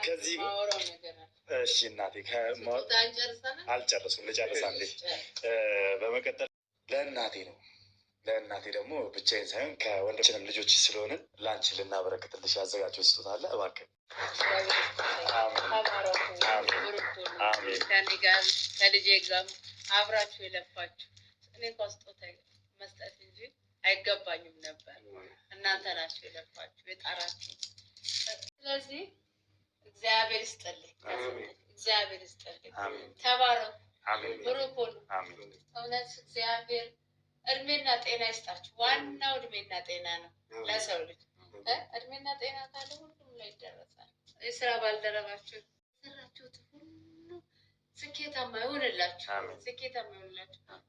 ከዚህ እሺ እናቴ አልጨረስኩም ልጨርስ አንዴ በመቀጠል ለእናቴ ነው ለእናቴ ደግሞ ብቻዬን ሳይሆን ከወንዶችንም ልጆች ስለሆንን ላንቺ ልናበረክትልሽ ያዘጋጀው ስጦታ አለ እባክህ ከልጄ ጋር አብራችሁ የለፋችሁ እኔ እንኳን ስጦታ መስጠት እንጂ አይገባኝም ነበር እናንተ ናችሁ የለፋችሁ የጣራችሁ ስለዚህ እግዚአብሔር ይስጥልኝ እግዚአብሔር ይስጥልኝ ተባረኩ ብሩክ ሁኑ እውነት እግዚአብሔር እድሜና ጤና ይስጣችሁ ዋናው እድሜና ጤና ነው ለሰው ልጅ እድሜና ጤና ካለ ሁሉም ላይ ይደረሳል የስራ ባልደረባችሁ ሰራችሁት ሁሉ ስኬታማ ይሆንላችሁ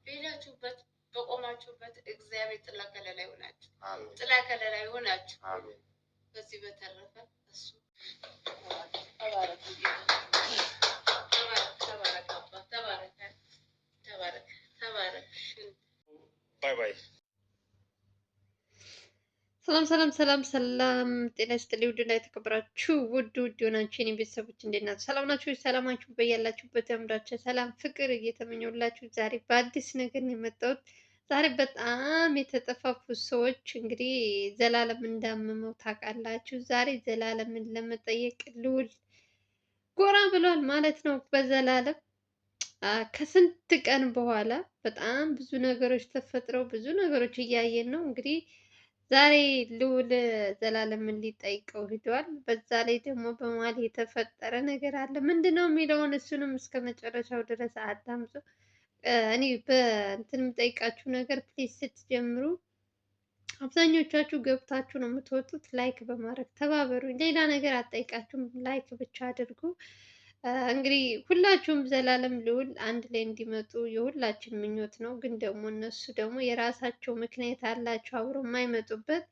በሄዳችሁበት በቆማችሁበት እግዚአብሔር ጥላ ከለላ ይሆናችሁ በዚህ በተረፈ እሱ ተባረክ ባይ ባይ ሰላም ጤና ይስጥልኝ ውድና የተከበራችሁ ውድ የሆናችሁ የኔ ቤተሰቦች እንዴት ናችሁ? ሰላም ናችሁ? ሰላማችሁ በያላችሁበት ያምራችሁ። ሰላም ፍቅር እየተመኘሁላችሁ ዛሬ በአዲስ ነገር ነው የመጣሁት። ዛሬ በጣም የተጠፋፉ ሰዎች እንግዲህ ዘላለም እንዳመመው ታውቃላችሁ። ዛሬ ዘላለምን ለመጠየቅ ልዑል ጎራ ብሏል ማለት ነው። በዘላለም ከስንት ቀን በኋላ በጣም ብዙ ነገሮች ተፈጥረው ብዙ ነገሮች እያየን ነው እንግዲህ ዛሬ ልዑል ዘላለምን ሊጠይቀው ሂዷል። በዛ ላይ ደግሞ በመሀል የተፈጠረ ነገር አለ። ምንድነው የሚለውን እሱንም እስከ መጨረሻው ድረስ አዳምጡ። እኔ በእንትን የምጠይቃችሁ ነገር ፕሊዝ ስትጀምሩ አብዛኞቻችሁ ገብታችሁ ነው የምትወጡት። ላይክ በማድረግ ተባበሩኝ። ሌላ ነገር አጠይቃችሁም ላይክ ብቻ አድርጉ። እንግዲህ ሁላችሁም ዘላለም ልዑል አንድ ላይ እንዲመጡ የሁላችን ምኞት ነው። ግን ደግሞ እነሱ ደግሞ የራሳቸው ምክንያት አላቸው አብሮ የማይመጡበት።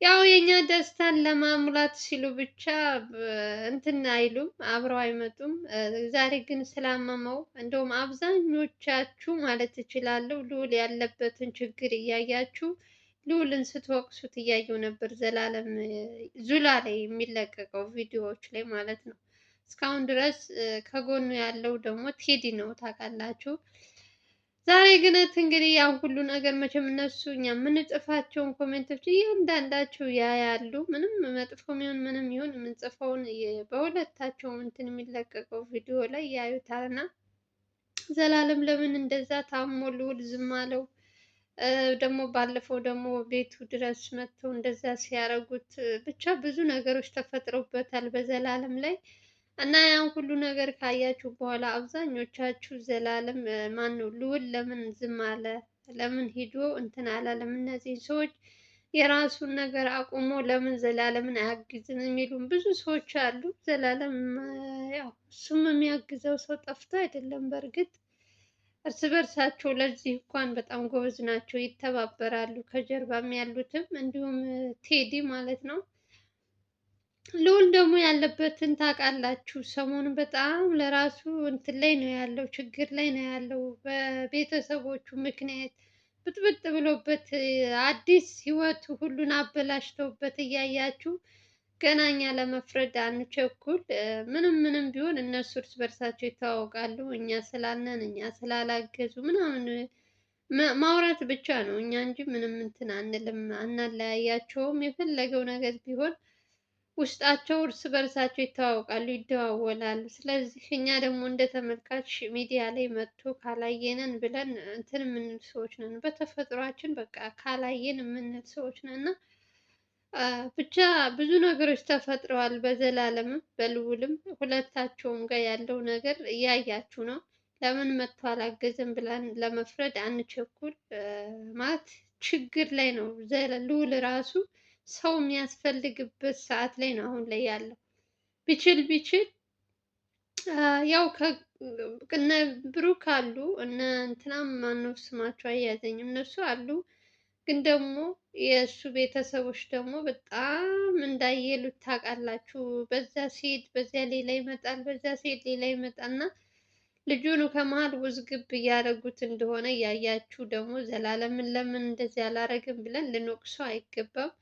ያው የኛ ደስታን ለማሙላት ሲሉ ብቻ እንትን አይሉም፣ አብረው አይመጡም። ዛሬ ግን ስላመመው እንደውም አብዛኞቻችሁ ማለት እችላለሁ ልዑል ያለበትን ችግር እያያችሁ ልዑልን ስትወቅሱት እያየው ነበር። ዘላለም ዙላ ላይ የሚለቀቀው ቪዲዮዎች ላይ ማለት ነው። እስካሁን ድረስ ከጎኑ ያለው ደግሞ ቴዲ ነው ታውቃላችሁ። ዛሬ ግን እንግዲህ ያን ሁሉ ነገር መቼም እነሱ እኛ የምንጽፋቸውን ኮሜንቶች እያንዳንዳቸው ያያሉ። ምንም መጥፎም ይሁን ምንም ይሁን የምንጽፈውን በሁለታቸው እንትን የሚለቀቀው ቪዲዮ ላይ ያዩታልና ዘላለም ለምን እንደዛ ታሞ ልዑል ዝም አለው? ደግሞ ባለፈው ደግሞ ቤቱ ድረስ መጥተው እንደዛ ሲያረጉት ብቻ ብዙ ነገሮች ተፈጥረውበታል በዘላለም ላይ እና ያን ሁሉ ነገር ካያችሁ በኋላ አብዛኞቻችሁ ዘላለም ማን ነው ልዑል ለምን ዝም አለ? ለምን ሂዶ እንትን አላለም? እነዚህ ሰዎች የራሱን ነገር አቁሞ ለምን ዘላለምን አያግዝም የሚሉም ብዙ ሰዎች አሉ። ዘላለም ያው እሱም የሚያግዘው ሰው ጠፍቶ አይደለም። በእርግጥ እርስ በርሳቸው ለዚህ እንኳን በጣም ጎበዝ ናቸው፣ ይተባበራሉ። ከጀርባም ያሉትም እንዲሁም ቴዲ ማለት ነው። ልዑል ደግሞ ያለበትን ታውቃላችሁ። ሰሞኑን በጣም ለራሱ እንትን ላይ ነው ያለው፣ ችግር ላይ ነው ያለው። በቤተሰቦቹ ምክንያት ብጥብጥ ብሎበት አዲስ ህይወቱ ሁሉን አበላሽተውበት እያያችሁ ገና እኛ ለመፍረድ አንቸኩል። ምንም ቢሆን እነሱ እርስ በርሳቸው ይታወቃሉ። እኛ ስላልነን እኛ ስላላገዙ ምናምን ማውራት ብቻ ነው እኛ እንጂ ምንም እንትን አንልም፣ አናለያያቸውም። የፈለገው ነገር ቢሆን ውስጣቸው እርስ በርሳቸው ይተዋወቃሉ፣ ይደዋወላሉ። ስለዚህ እኛ ደግሞ እንደ ተመልካች ሚዲያ ላይ መጥቶ ካላየነን ብለን እንትን የምንል ሰዎች ነን። በተፈጥሯችን በቃ ካላየን የምንል ሰዎች ነን እና ብቻ ብዙ ነገሮች ተፈጥረዋል። በዘላለምም በልዑልም ሁለታቸውም ጋር ያለው ነገር እያያችሁ ነው። ለምን መጥቶ አላገዘም ብለን ለመፍረድ አንቸኩል። ማለት ችግር ላይ ነው ልዑል ራሱ ሰው የሚያስፈልግበት ሰዓት ላይ ነው አሁን ላይ ያለው። ቢችል ያው እነ ብሩክ አሉ እነ እንትናም ማነው ስማቸው አያዘኝም፣ እነሱ አሉ። ግን ደግሞ የእሱ ቤተሰቦች ደግሞ በጣም እንዳየሉት ታውቃላችሁ። በዛ ሲሄድ በዚያ ሌላ ይመጣል፣ በዛ ሲሄድ ሌላ ይመጣና ልጁን ከመሀል ውዝግብ እያደረጉት እንደሆነ እያያችሁ ደግሞ ዘላለምን ለምን እንደዚህ አላረግም ብለን ልንወቅሰው አይገባም።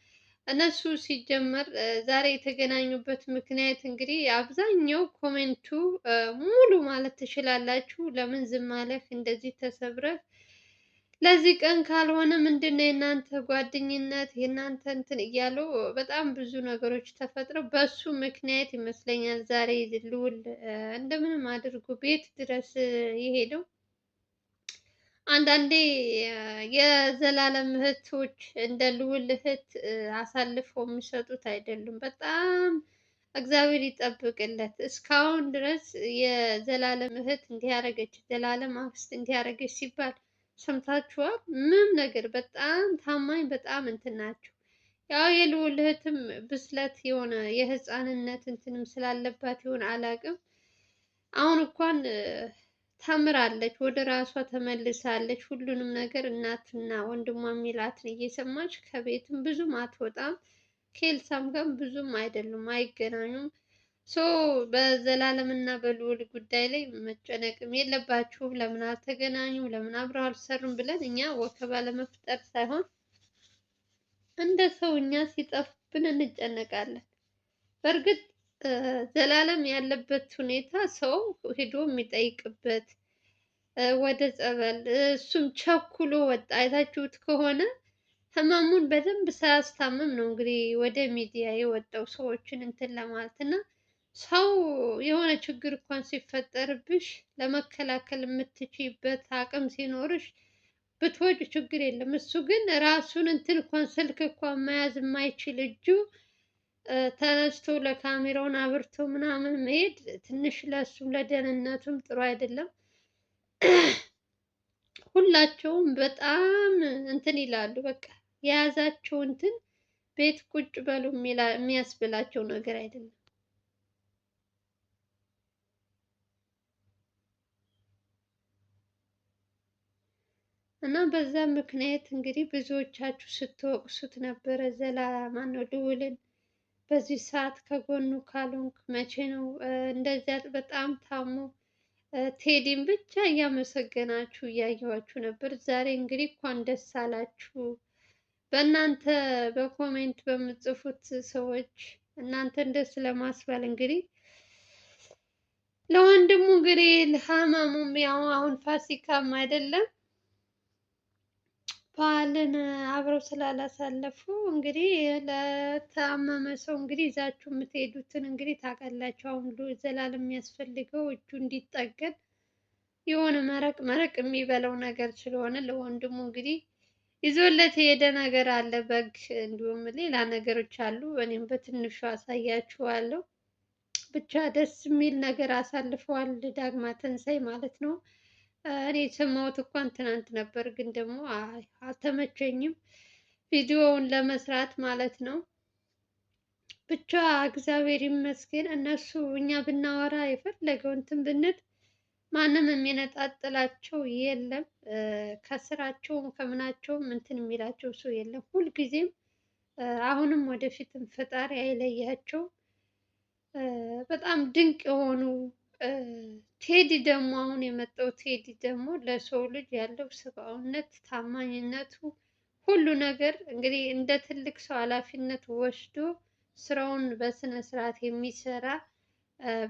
እነሱ ሲጀመር ዛሬ የተገናኙበት ምክንያት እንግዲህ አብዛኛው ኮሜንቱ ሙሉ ማለት ትችላላችሁ። ለምን ዝም አለህ? እንደዚህ ተሰብረህ ለዚህ ቀን ካልሆነ ምንድን ነው የእናንተ ጓደኝነት የእናንተ እንትን እያሉ በጣም ብዙ ነገሮች ተፈጥረው በሱ ምክንያት ይመስለኛል ዛሬ ልዑል እንደምንም አድርጎ ቤት ድረስ የሄደው። አንዳንዴ የዘላለም እህቶች እንደ ልዑል እህት አሳልፈው የሚሰጡት አይደሉም። በጣም እግዚአብሔር ይጠብቅለት። እስካሁን ድረስ የዘላለም እህት እንዲያረገች ዘላለም አክስት እንዲያረገች ሲባል ሰምታችኋል? ምንም ነገር በጣም ታማኝ በጣም እንትን ናቸው። ያው የልዑል እህትም ብስለት የሆነ የህፃንነት እንትንም ስላለባት ይሆን አላቅም። አሁን እንኳን ተምራለች፣ ወደ ራሷ ተመልሳለች። ሁሉንም ነገር እናትና ወንድሟ የሚላትን እየሰማች ከቤትም ብዙም አትወጣም። ከኤልሳም ጋር ብዙም አይደሉም፣ አይገናኙም። ሶ በዘላለም እና በልዑል ጉዳይ ላይ መጨነቅም የለባችሁም። ለምን አልተገናኙም፣ ለምን አብረው አልሰሩም ብለን እኛ ወከባ ለመፍጠር ሳይሆን እንደ ሰው እኛ ሲጠፉብን እንጨነቃለን። በእርግጥ ዘላለም ያለበት ሁኔታ ሰው ሄዶ የሚጠይቅበት ወደ ጸበል፣ እሱም ቸኩሎ ወጣ። አይታችሁት ከሆነ ህመሙን በደንብ ሳያስታምም ነው እንግዲህ ወደ ሚዲያ የወጣው ሰዎችን እንትን ለማለት እና ሰው የሆነ ችግር እንኳን ሲፈጠርብሽ ለመከላከል የምትችይበት አቅም ሲኖርሽ ብትወጪ ችግር የለም። እሱ ግን ራሱን እንትን እንኳን ስልክ እንኳን መያዝ የማይችል እጁ ተነስቶ ለካሜራውን አብርቶ ምናምን መሄድ ትንሽ ለእሱም ለደህንነቱም ጥሩ አይደለም። ሁላቸውም በጣም እንትን ይላሉ። በቃ የያዛቸው እንትን ቤት ቁጭ በሉ የሚያስብላቸው ነገር አይደለም። እና በዛ ምክንያት እንግዲህ ብዙዎቻችሁ ስትወቅሱት ነበረ። ማነው ልዑልን በዚህ ሰዓት ከጎኑ ካልሆንክ መቼ ነው እንደዚያ በጣም ታሞ ቴዲን ብቻ እያመሰገናችሁ እያየኋችሁ ነበር። ዛሬ እንግዲህ እንኳን ደስ አላችሁ በእናንተ በኮሜንት በምጽፉት ሰዎች እናንተን ደስ ለማስባል እንግዲህ ለወንድሙ እንግዲህ ለህመሙም ያው አሁን ፋሲካም አይደለም በዓልን አብረው ስላላሳለፉ እንግዲህ ለታመመ ሰው እንግዲህ ይዛችሁ የምትሄዱትን እንግዲህ ታውቃላችሁ። አሁን ዘላለም የሚያስፈልገው እጁ እንዲጠገን የሆነ መረቅ መረቅ የሚበላው ነገር ስለሆነ ለወንድሙ እንግዲህ ይዞለት የሄደ ነገር አለ። በግ እንዲሁም ሌላ ነገሮች አሉ። እኔም በትንሹ አሳያችኋለሁ። ብቻ ደስ የሚል ነገር አሳልፈዋል። ዳግማ ትንሣኤ ማለት ነው። እኔ የሰማሁት እንኳን ትናንት ነበር፣ ግን ደግሞ አልተመቸኝም ቪዲዮውን ለመስራት ማለት ነው። ብቻ እግዚአብሔር ይመስገን። እነሱ እኛ ብናወራ የፈለገው እንትን ብንል ማንም የሚነጣጥላቸው የለም። ከስራቸውም ከምናቸውም እንትን የሚላቸው ሰው የለም። ሁልጊዜም አሁንም ወደፊትም ፈጣሪ አይለያቸው። በጣም ድንቅ የሆኑ ቴዲ ደግሞ አሁን የመጣው ቴዲ ደግሞ ለሰው ልጅ ያለው ሰብአዊነት፣ ታማኝነቱ፣ ሁሉ ነገር እንግዲህ እንደ ትልቅ ሰው ኃላፊነት ወስዶ ስራውን በስነ ስርዓት የሚሰራ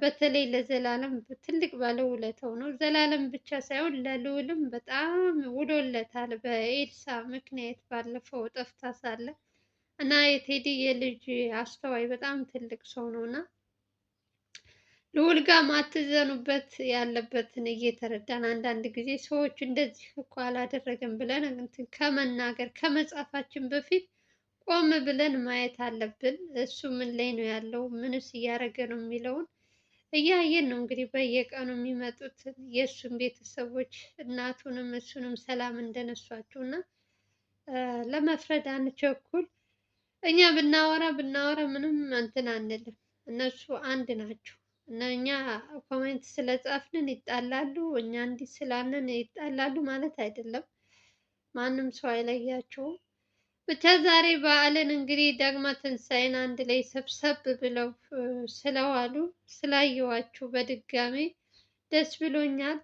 በተለይ ለዘላለም ትልቅ ባለውለታው ነው። ዘላለም ብቻ ሳይሆን ለልዑልም በጣም ውሎለታል። በኤልሳ ምክንያት ባለፈው ጠፍታ ሳለ እና የቴዲ የልጅ አስተዋይ በጣም ትልቅ ሰው ነው እና ልዑል ጋር ማትዘኑበት ያለበትን እየተረዳን አንዳንድ ጊዜ ሰዎች እንደዚህ እኮ አላደረገም ብለን እንትን ከመናገር ከመጻፋችን በፊት ቆም ብለን ማየት አለብን። እሱ ምን ላይ ነው ያለው፣ ምንስ እያደረገ ነው የሚለውን እያየን ነው እንግዲህ በየቀኑ የሚመጡት የእሱን ቤተሰቦች እናቱንም እሱንም ሰላም እንደነሷቸው እና ለመፍረድ አንቸኩል። እኛ ብናወራ ምንም እንትን አንልም። እነሱ አንድ ናቸው እና እኛ ኮሜንት ስለጻፍንን ይጣላሉ፣ እኛ እንዲህ ስላለን ይጣላሉ ማለት አይደለም። ማንም ሰው አይለያቸውም። ብቻ ዛሬ በዓልን እንግዲህ ዳግማ ትንሣኤን አንድ ላይ ሰብሰብ ብለው ስለዋሉ ስላየዋችሁ በድጋሚ ደስ ብሎኛል።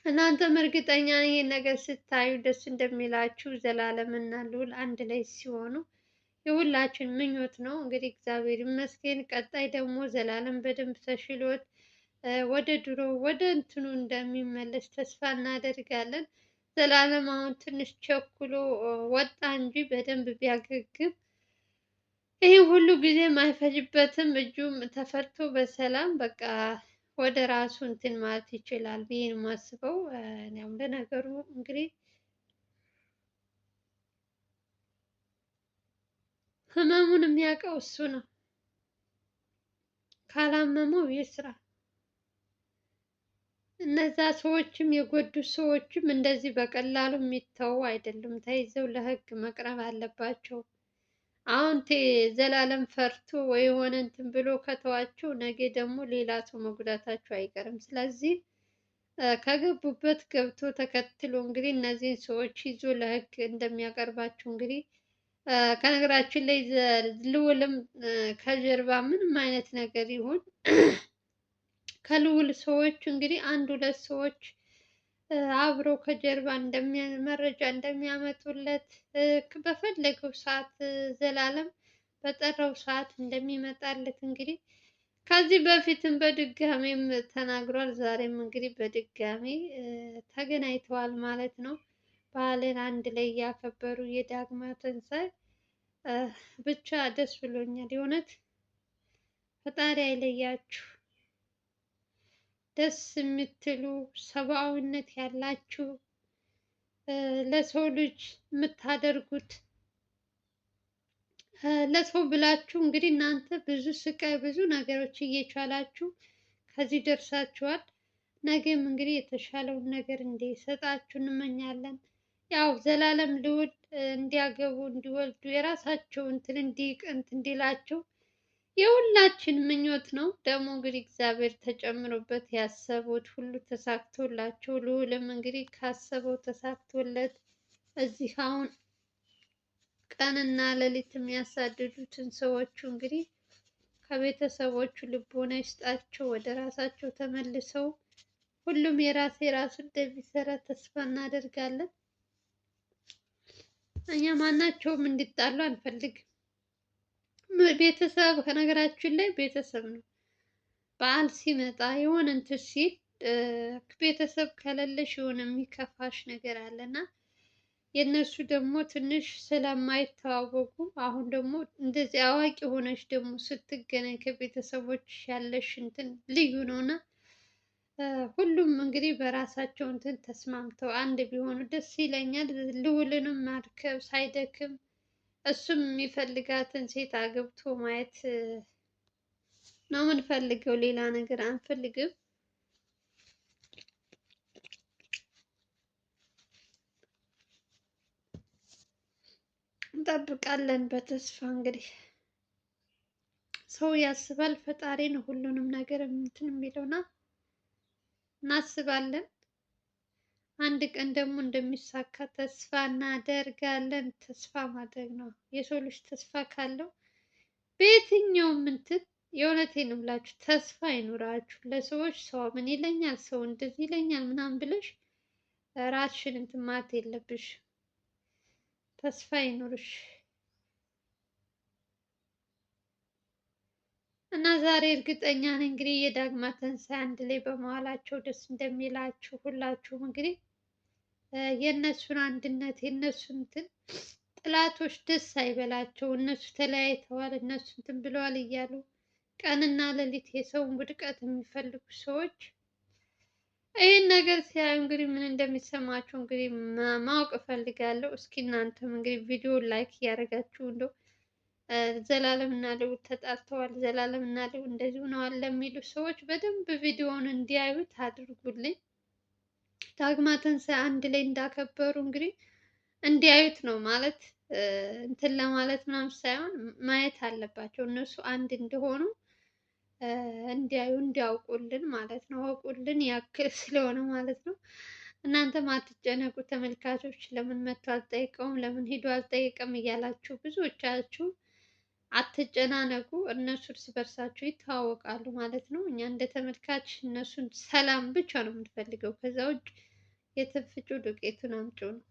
እናንተም እርግጠኛ ነኝ ይሄን ነገር ስታዩ ደስ እንደሚላችሁ። ዘላለም እና ልዑል አንድ ላይ ሲሆኑ የሁላችን ምኞት ነው። እንግዲህ እግዚአብሔር ይመስገን። ቀጣይ ደግሞ ዘላለም በደንብ ተሽሎት ወደ ድሮ ወደ እንትኑ እንደሚመለስ ተስፋ እናደርጋለን። ዘላለም አሁን ትንሽ ቸኩሎ ወጣ እንጂ በደንብ ቢያገግም ይህ ሁሉ ጊዜም አይፈጅበትም። እጁም ተፈቶ በሰላም በቃ ወደ ራሱ እንትን ማለት ይችላል ብዬ ነው የማስበው። እኔም ለነገሩ እንግዲህ ህመሙን የሚያውቀው እሱ ነው። ካላመመው ይስራ። እነዛ ሰዎችም የጎዱ ሰዎችም እንደዚህ በቀላሉ የሚተዉ አይደሉም። ተይዘው ለህግ መቅረብ አለባቸው። አሁን ዘላለም ፈርቶ ወይ የሆነ እንትን ብሎ ከተዋቸው ነገ ደግሞ ሌላ ሰው መጉዳታቸው አይቀርም። ስለዚህ ከገቡበት ገብቶ ተከትሎ እንግዲህ እነዚህን ሰዎች ይዞ ለህግ እንደሚያቀርባቸው እንግዲህ ከነገራችን ላይ ልዑልም ከጀርባ ምንም አይነት ነገር ይሁን ከልዑል ሰዎች እንግዲህ አንድ ሁለት ሰዎች አብረው ከጀርባ መረጃ እንደሚያመጡለት በፈለገው ሰዓት ዘላለም በጠራው ሰዓት እንደሚመጣለት እንግዲህ ከዚህ በፊትም በድጋሚም ተናግሯል። ዛሬም እንግዲህ በድጋሚ ተገናኝተዋል ማለት ነው። በዓልን አንድ ላይ እያከበሩ የዳግማ ትንሣኤ ብቻ ደስ ብሎኛል። የእውነት ፈጣሪ አይለያችሁ። ደስ የምትሉ ሰብአዊነት ያላችሁ ለሰው ልጅ የምታደርጉት ለሰው ብላችሁ እንግዲህ እናንተ ብዙ ስቃይ ብዙ ነገሮች እየቻላችሁ ከዚህ ደርሳችኋል። ነገም እንግዲህ የተሻለውን ነገር እንዲሰጣችሁ እንመኛለን። ያው ዘላለም ልዑል እንዲያገቡ እንዲወልዱ የራሳቸው እንትን እንዲላቸው የሁላችን ምኞት ነው። ደግሞ እንግዲህ እግዚአብሔር ተጨምሮበት ያሰቡት ሁሉ ተሳክቶላቸው ልዑልም እንግዲህ ካሰበው ተሳክቶለት እዚህ አሁን ቀንና ሌሊት የሚያሳድዱትን ሰዎቹ እንግዲህ ከቤተሰቦቹ ልቦና ይስጣቸው፣ ወደ ራሳቸው ተመልሰው ሁሉም የራሱ እንደሚሰራ ተስፋ እናደርጋለን። እኛ ማናቸውም እንዲጣሉ አንፈልግም። ቤተሰብ ከነገራችን ላይ ቤተሰብ ነው። በዓል ሲመጣ የሆነ እንትን ሲል ቤተሰብ ከሌለሽ የሆነ የሚከፋሽ ነገር አለና የእነሱ ደግሞ ትንሽ ስለማይተዋወቁ አሁን ደግሞ እንደዚህ አዋቂ ሆነች ደግሞ ስትገናኝ ከቤተሰቦች ያለሽ እንትን ልዩ ነውና ሁሉም እንግዲህ በራሳቸው እንትን ተስማምተው አንድ ቢሆኑ ደስ ይለኛል። ልዑልንም ማድከም ሳይደክም እሱም የሚፈልጋትን ሴት አግብቶ ማየት ነው የምንፈልገው። ሌላ ነገር አንፈልግም። እንጠብቃለን በተስፋ እንግዲህ ሰው ያስባል፣ ፈጣሪ ነው ሁሉንም ነገር እንትን የሚለውና እናስባለን። አንድ ቀን ደግሞ እንደሚሳካ ተስፋ እናደርጋለን። ተስፋ ማድረግ ነው የሰው ልጅ ተስፋ ካለው በየትኛውም እንትን የእውነቴን ነው የምላችሁ ተስፋ አይኑራችሁ። ለሰዎች ሰው ምን ይለኛል፣ ሰው እንደዚህ ይለኛል ምናምን ብለሽ ራስሽን እንትን ማለት የለብሽ። ተስፋ አይኑርሽ እና ዛሬ እርግጠኛ ነኝ እንግዲህ የዳግማ ትንሣኤ አንድ ላይ በመዋላቸው ደስ እንደሚላችሁ ሁላችሁም እንግዲህ የእነሱን አንድነት የእነሱን እንትን ጥላቶች ደስ አይበላቸው። እነሱ ተለያይተዋል፣ እነሱ እንትን ብለዋል እያሉ ቀንና ሌሊት የሰውን ውድቀት የሚፈልጉ ሰዎች ይህን ነገር ሲያዩ እንግዲህ ምን እንደሚሰማቸው እንግዲህ ማወቅ እፈልጋለሁ። እስኪ እናንተም እንግዲህ ቪዲዮ ላይክ እያደረጋችሁ እንደው ዘላለም እና ልዑል ተጣልተዋል፣ ዘላለም እና ልዑል እንደዚህ ሆነዋል ለሚሉ ሰዎች በደንብ ቪዲዮውን እንዲያዩት አድርጉልኝ። ዳግማ ትንሣኤ አንድ ላይ እንዳከበሩ እንግዲህ እንዲያዩት ነው ማለት እንትን ለማለት ምናምን ሳይሆን ማየት አለባቸው። እነሱ አንድ እንደሆኑ እንዲያዩ እንዲያውቁልን ማለት ነው። አውቁልን ያክል ስለሆነ ማለት ነው። እናንተም አትጨነቁ ተመልካቾች። ለምን መጥቶ አልጠይቀውም፣ ለምን ሄዶ አልጠይቅም እያላችሁ ብዙዎቻችሁ አትጨናነቁ። እነሱ እርስ በርሳቸው ይተዋወቃሉ ማለት ነው። እኛ እንደ ተመልካች እነሱን ሰላም ብቻ ነው የምንፈልገው። ከዛ ውጭ የትንፍጩ ዱቄቱን አምጪው ነው።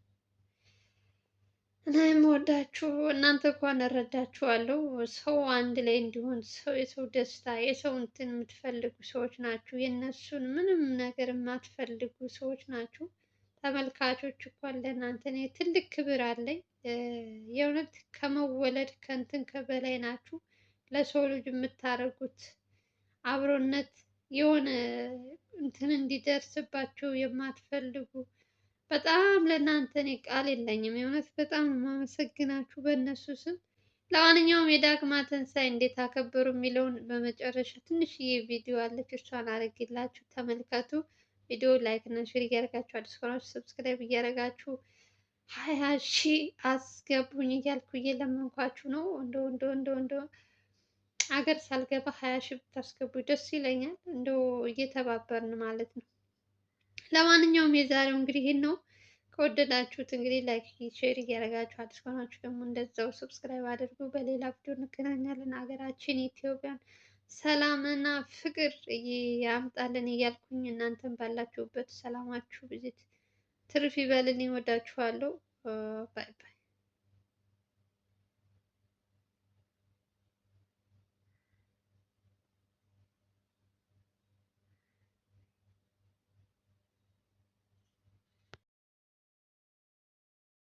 እና የምወዳችሁ እናንተ እንኳን እረዳችኋለሁ። ሰው አንድ ላይ እንዲሆን ሰው የሰው ደስታ የሰው እንትን የምትፈልጉ ሰዎች ናችሁ። የእነሱን ምንም ነገር የማትፈልጉ ሰዎች ናችሁ። ተመልካቾች እንኳን ለእናንተ እኔ ትልቅ ክብር አለኝ። የእውነት ከመወለድ ከእንትን ከበላይ ናችሁ። ለሰው ልጅ የምታደርጉት አብሮነት የሆነ እንትን እንዲደርስባቸው የማትፈልጉ በጣም ለእናንተ እኔ ቃል የለኝም። የእውነት በጣም ነው የማመሰግናችሁ በእነሱ ስም። ለማንኛውም የዳግማ ትንሣኤ እንዴት አከበሩ የሚለውን በመጨረሻ ትንሽዬ ቪዲዮ አለች፣ እሷን አድርጌላችሁ ተመልከቱ። ቪዲዮ ላይክ እና ሼር እያደረጋችሁ አዲስ ከሆናችሁ ሰብስክራይብ እያደረጋችሁ 20 ሺህ አስገቡኝ እያልኩ እየለመንኳችሁ ነው። እንደው አገር ሳልገባ 20 ሺህ ብታስገቡ ደስ ይለኛል። እንደው እየተባበርን ማለት ነው። ለማንኛውም የዛሬው እንግዲህ ይህን ነው። ከወደዳችሁት እንግዲህ ላይክ ሼር እያደረጋችሁ አዲስ ከሆናችሁ ደግሞ እንደዛው ሰብስክራይብ አድርጉ። በሌላ ቪዲዮ እንገናኛለን። ሀገራችን ኢትዮጵያን ሰላምና ፍቅር ያምጣልን እያልኩኝ እናንተም ባላችሁበት ሰላማችሁ ብዙ ትርፍ ይበልልኝ። ወዳችኋለሁ። ባይ ባይ።